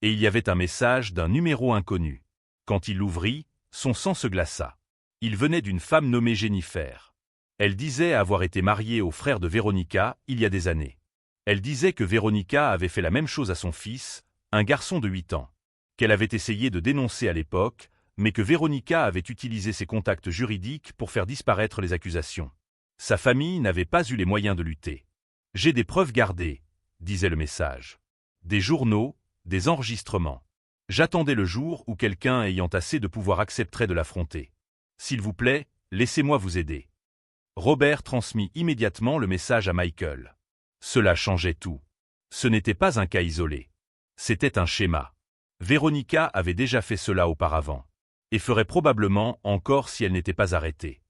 Et il y avait un message d'un numéro inconnu. Quand il l'ouvrit, son sang se glaça. Il venait d'une femme nommée Jennifer. Elle disait avoir été mariée au frère de Véronica il y a des années. Elle disait que Véronica avait fait la même chose à son fils, un garçon de 8 ans. Qu'elle avait essayé de dénoncer à l'époque, mais que Véronica avait utilisé ses contacts juridiques pour faire disparaître les accusations. Sa famille n'avait pas eu les moyens de lutter. « J'ai des preuves gardées », disait le message. Des journaux, des enregistrements. J'attendais le jour où quelqu'un ayant assez de pouvoir accepterait de l'affronter. S'il vous plaît, laissez-moi vous aider. Robert transmit immédiatement le message à Michael. Cela changeait tout. Ce n'était pas un cas isolé. C'était un schéma. Véronica avait déjà fait cela auparavant. Et ferait probablement encore si elle n'était pas arrêtée.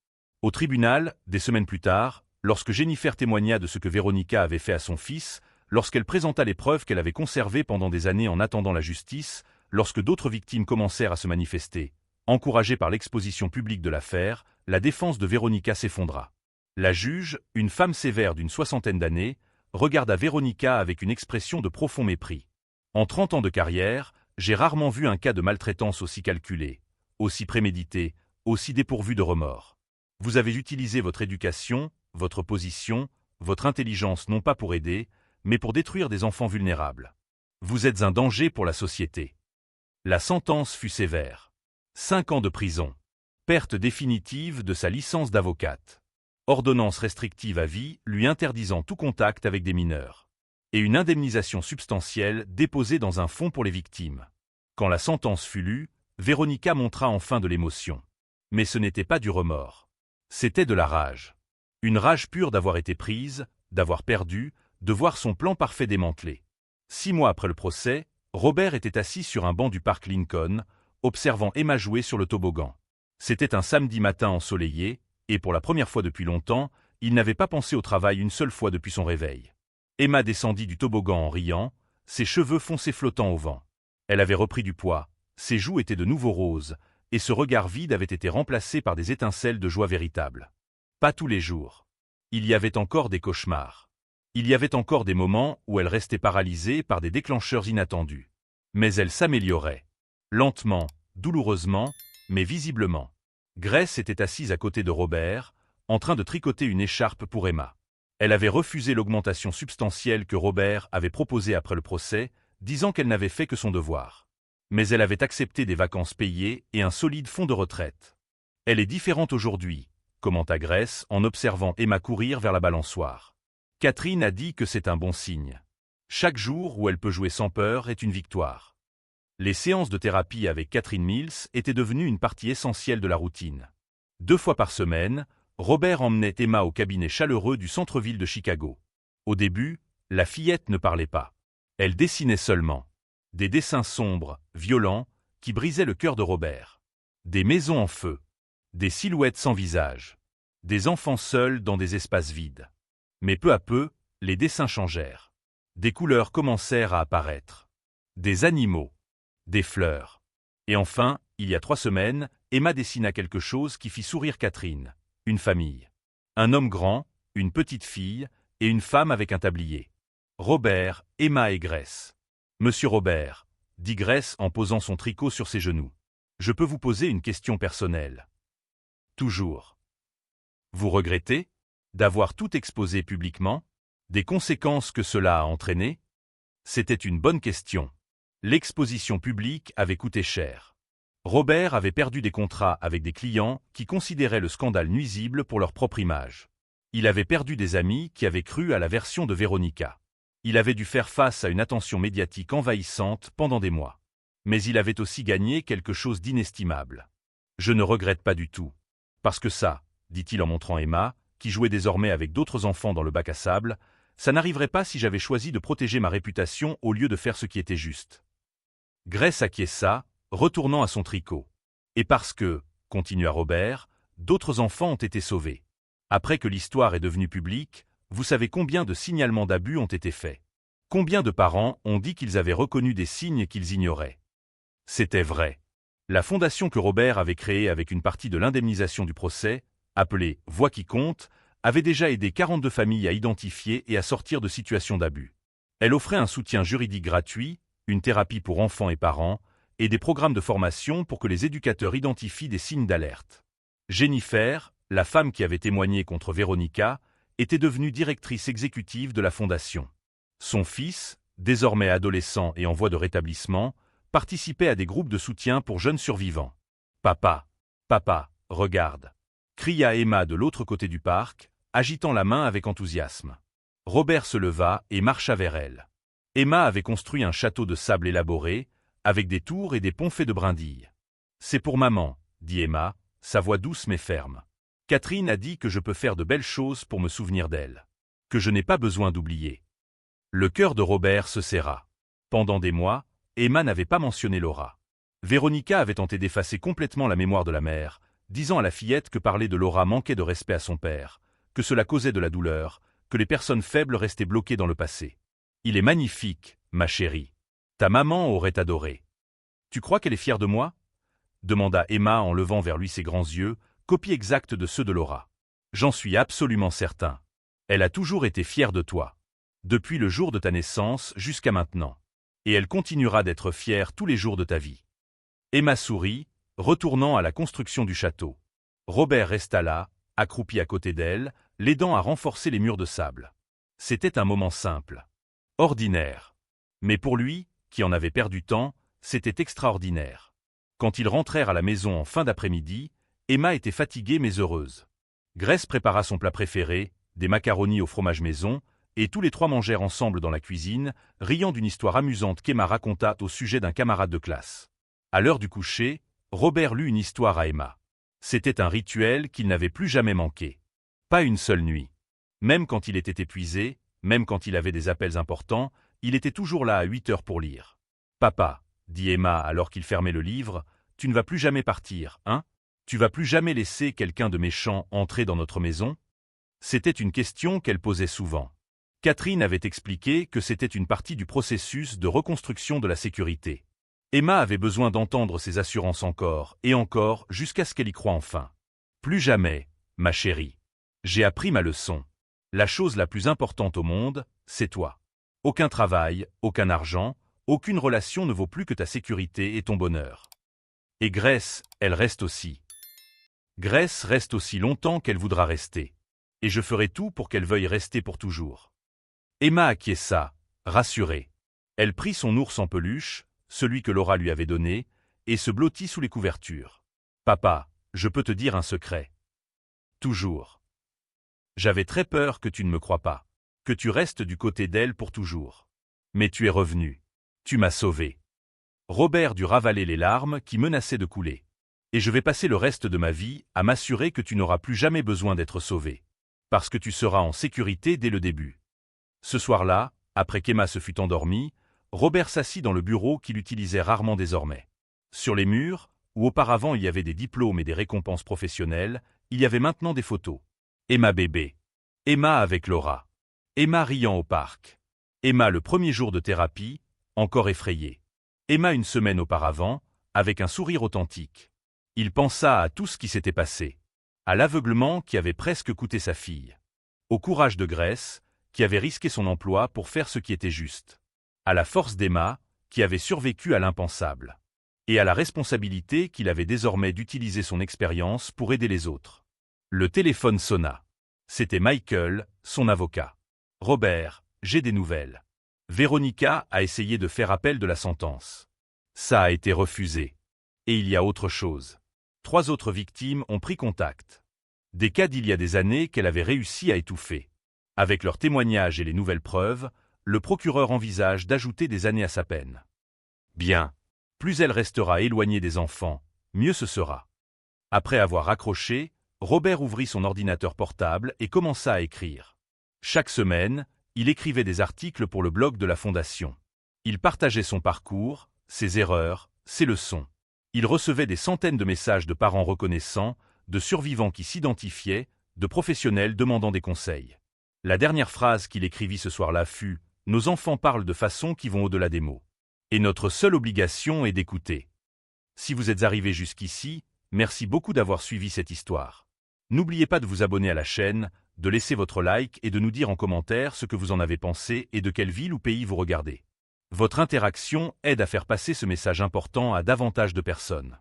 Au tribunal, des semaines plus tard, lorsque Jennifer témoigna de ce que Véronica avait fait à son fils, lorsqu'elle présenta les preuves qu'elle avait conservées pendant des années en attendant la justice, lorsque d'autres victimes commencèrent à se manifester, encouragées par l'exposition publique de l'affaire, la défense de Véronica s'effondra. La juge, une femme sévère d'une 60aine d'années, regarda Véronica avec une expression de profond mépris. En 30 ans de carrière, j'ai rarement vu un cas de maltraitance aussi calculé, aussi prémédité, aussi dépourvu de remords. Vous avez utilisé votre éducation, votre position, votre intelligence non pas pour aider, mais pour détruire des enfants vulnérables. Vous êtes un danger pour la société. La sentence fut sévère. 5 ans de prison. Perte définitive de sa licence d'avocate. Ordonnance restrictive à vie lui interdisant tout contact avec des mineurs. Et une indemnisation substantielle déposée dans un fonds pour les victimes. Quand la sentence fut lue, Véronica montra enfin de l'émotion. Mais ce n'était pas du remords. C'était de la rage. Une rage pure d'avoir été prise, d'avoir perdu, de voir son plan parfait démantelé. 6 mois après le procès, Robert était assis sur un banc du parc Lincoln, observant Emma jouer sur le toboggan. C'était un samedi matin ensoleillé, et pour la première fois depuis longtemps, il n'avait pas pensé au travail une seule fois depuis son réveil. Emma descendit du toboggan en riant, ses cheveux foncés flottant au vent. Elle avait repris du poids, ses joues étaient de nouveau roses, et ce regard vide avait été remplacé par des étincelles de joie véritable. Pas tous les jours. Il y avait encore des cauchemars. Il y avait encore des moments où elle restait paralysée par des déclencheurs inattendus. Mais elle s'améliorait. Lentement, douloureusement, mais visiblement. Grace était assise à côté de Robert, en train de tricoter une écharpe pour Emma. Elle avait refusé l'augmentation substantielle que Robert avait proposée après le procès, disant qu'elle n'avait fait que son devoir. Mais elle avait accepté des vacances payées et un solide fonds de retraite. Elle est différente aujourd'hui, commenta Grace en observant Emma courir vers la balançoire. Catherine a dit que c'est un bon signe. Chaque jour où elle peut jouer sans peur est une victoire. Les séances de thérapie avec Catherine Mills étaient devenues une partie essentielle de la routine. 2 fois par semaine, Robert emmenait Emma au cabinet chaleureux du centre-ville de Chicago. Au début, la fillette ne parlait pas. Elle dessinait seulement. Des dessins sombres, violents, qui brisaient le cœur de Robert. Des maisons en feu. Des silhouettes sans visage. Des enfants seuls dans des espaces vides. Mais peu à peu, les dessins changèrent. Des couleurs commencèrent à apparaître. Des animaux. Des fleurs. Et enfin, il y a 3 semaines, Emma dessina quelque chose qui fit sourire Catherine. Une famille. Un homme grand, une petite fille, et une femme avec un tablier. Robert, Emma et Grace. Monsieur Robert, dit Grace en posant son tricot sur ses genoux. Je peux vous poser une question personnelle. Toujours. Vous regrettez d'avoir tout exposé publiquement? Des conséquences que cela a entraînées? C'était une bonne question. L'exposition publique avait coûté cher. Robert avait perdu des contrats avec des clients qui considéraient le scandale nuisible pour leur propre image. Il avait perdu des amis qui avaient cru à la version de Véronica. Il avait dû faire face à une attention médiatique envahissante pendant des mois. Mais il avait aussi gagné quelque chose d'inestimable. Je ne regrette pas du tout. Parce que ça, dit-il en montrant Emma, qui jouait désormais avec d'autres enfants dans le bac à sable, ça n'arriverait pas si j'avais choisi de protéger ma réputation au lieu de faire ce qui était juste. Grace acquiesça, retournant à son tricot. Et parce que, continua Robert, d'autres enfants ont été sauvés. Après que l'histoire est devenue publique, vous savez combien de signalements d'abus ont été faits. Combien de parents ont dit qu'ils avaient reconnu des signes qu'ils ignoraient. C'était vrai. La fondation que Robert avait créée avec une partie de l'indemnisation du procès, appelée « Voix qui compte », avait déjà aidé 42 familles à identifier et à sortir de situations d'abus. Elle offrait un soutien juridique gratuit, une thérapie pour enfants et parents, et des programmes de formation pour que les éducateurs identifient des signes d'alerte. Jennifer, la femme qui avait témoigné contre Véronica, était devenue directrice exécutive de la fondation. Son fils, désormais adolescent et en voie de rétablissement, participait à des groupes de soutien pour jeunes survivants. « Papa, papa, regarde !» cria Emma de l'autre côté du parc, agitant la main avec enthousiasme. Robert se leva et marcha vers elle. Emma avait construit un château de sable élaboré, avec des tours et des ponts faits de brindilles. « C'est pour maman, » dit Emma, sa voix douce mais ferme. « Catherine a dit que je peux faire de belles choses pour me souvenir d'elle. Que je n'ai pas besoin d'oublier. » Le cœur de Robert se serra. Pendant des mois, Emma n'avait pas mentionné Laura. Véronica avait tenté d'effacer complètement la mémoire de la mère, disant à la fillette que parler de Laura manquait de respect à son père, que cela causait de la douleur, que les personnes faibles restaient bloquées dans le passé. « Il est magnifique, ma chérie. Ta maman aurait adoré. »« Tu crois qu'elle est fière de moi ?» demanda Emma en levant vers lui ses grands yeux, copie exacte de ceux de Laura. « J'en suis absolument certain. Elle a toujours été fière de toi. Depuis le jour de ta naissance jusqu'à maintenant. Et elle continuera d'être fière tous les jours de ta vie. » Emma sourit, retournant à la construction du château. Robert resta là, accroupi à côté d'elle, l'aidant à renforcer les murs de sable. C'était un moment simple. Ordinaire. Mais pour lui, qui en avait perdu tant, c'était extraordinaire. Quand ils rentrèrent à la maison en fin d'après-midi, Emma était fatiguée mais heureuse. Grace prépara son plat préféré, des macaronis au fromage maison, et tous les 3 mangèrent ensemble dans la cuisine, riant d'une histoire amusante qu'Emma raconta au sujet d'un camarade de classe. À l'heure du coucher, Robert lut une histoire à Emma. C'était un rituel qu'il n'avait plus jamais manqué. Pas une seule nuit. Même quand il était épuisé, même quand il avait des appels importants, il était toujours là à 8 heures pour lire. « Papa, » dit Emma alors qu'il fermait le livre, « tu ne vas plus jamais partir, hein? Tu vas plus jamais laisser quelqu'un de méchant entrer dans notre maison ?» C'était une question qu'elle posait souvent. Catherine avait expliqué que c'était une partie du processus de reconstruction de la sécurité. Emma avait besoin d'entendre ces assurances encore et encore jusqu'à ce qu'elle y croie enfin. « Plus jamais, ma chérie. J'ai appris ma leçon. La chose la plus importante au monde, c'est toi. Aucun travail, aucun argent, aucune relation ne vaut plus que ta sécurité et ton bonheur. Et Grace, elle reste aussi. Grace reste aussi longtemps qu'elle voudra rester. Et je ferai tout pour qu'elle veuille rester pour toujours. » Emma acquiesça, rassurée. Elle prit son ours en peluche, celui que Laura lui avait donné, et se blottit sous les couvertures. « Papa, je peux te dire un secret. Toujours. J'avais très peur que tu ne me crois pas, que tu restes du côté d'elle pour toujours. Mais tu es revenu. Tu m'as sauvé. » Robert dut ravaler les larmes qui menaçaient de couler. « Et je vais passer le reste de ma vie à m'assurer que tu n'auras plus jamais besoin d'être sauvé. Parce que tu seras en sécurité dès le début. » Ce soir-là, après qu'Emma se fût endormie, Robert s'assit dans le bureau qu'il utilisait rarement désormais. Sur les murs, où auparavant il y avait des diplômes et des récompenses professionnelles, il y avait maintenant des photos. Emma bébé. Emma avec Laura. Emma riant au parc. Emma le premier jour de thérapie, encore effrayée. Emma une semaine auparavant, avec un sourire authentique. Il pensa à tout ce qui s'était passé. À l'aveuglement qui avait presque coûté sa fille. Au courage de Grace, qui avait risqué son emploi pour faire ce qui était juste. À la force d'Emma, qui avait survécu à l'impensable. Et à la responsabilité qu'il avait désormais d'utiliser son expérience pour aider les autres. Le téléphone sonna. C'était Michael, son avocat. « Robert, j'ai des nouvelles. Véronica a essayé de faire appel de la sentence. Ça a été refusé. Et il y a autre chose. 3 autres victimes ont pris contact. Des cas d'il y a des années qu'elle avait réussi à étouffer. Avec leurs témoignages et les nouvelles preuves, le procureur envisage d'ajouter des années à sa peine. Bien. Plus elle restera éloignée des enfants, mieux ce sera. » Après avoir raccroché, Robert ouvrit son ordinateur portable et commença à écrire. Chaque semaine, il écrivait des articles pour le blog de la Fondation. Il partageait son parcours, ses erreurs, ses leçons. Il recevait des centaines de messages de parents reconnaissants, de survivants qui s'identifiaient, de professionnels demandant des conseils. La dernière phrase qu'il écrivit ce soir-là fut « Nos enfants parlent de façon qui vont au-delà des mots. Et notre seule obligation est d'écouter. » Si vous êtes arrivé jusqu'ici, merci beaucoup d'avoir suivi cette histoire. N'oubliez pas de vous abonner à la chaîne, de laisser votre like et de nous dire en commentaire ce que vous en avez pensé et de quelle ville ou pays vous regardez. Votre interaction aide à faire passer ce message important à davantage de personnes.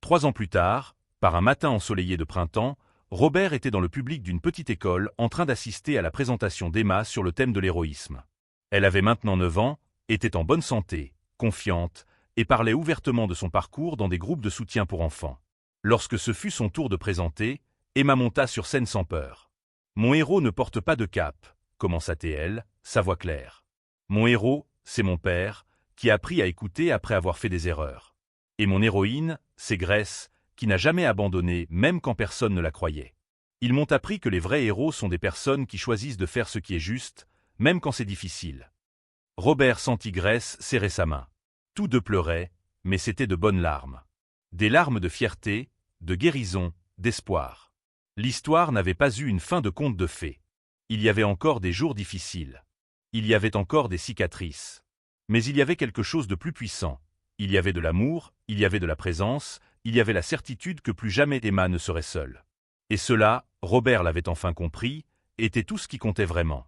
3 ans plus tard, par un matin ensoleillé de printemps, Robert était dans le public d'une petite école en train d'assister à la présentation d'Emma sur le thème de l'héroïsme. Elle avait maintenant 9 ans, était en bonne santé, confiante, et parlait ouvertement de son parcours dans des groupes de soutien pour enfants. Lorsque ce fut son tour de présenter, Emma monta sur scène sans peur. « Mon héros ne porte pas de cape, » commença-t-elle, sa voix claire. « Mon héros, c'est mon père, qui a appris à écouter après avoir fait des erreurs. Et mon héroïne, c'est Grace, qui n'a jamais abandonné même quand personne ne la croyait. Ils m'ont appris que les vrais héros sont des personnes qui choisissent de faire ce qui est juste, même quand c'est difficile. » Robert sentit Grace serrer sa main. Tous deux pleuraient, mais c'étaient de bonnes larmes. Des larmes de fierté, de guérison, d'espoir. L'histoire n'avait pas eu une fin de conte de fées. Il y avait encore des jours difficiles. Il y avait encore des cicatrices. Mais il y avait quelque chose de plus puissant. Il y avait de l'amour, il y avait de la présence, il y avait la certitude que plus jamais Emma ne serait seule. Et cela, Robert l'avait enfin compris, était tout ce qui comptait vraiment.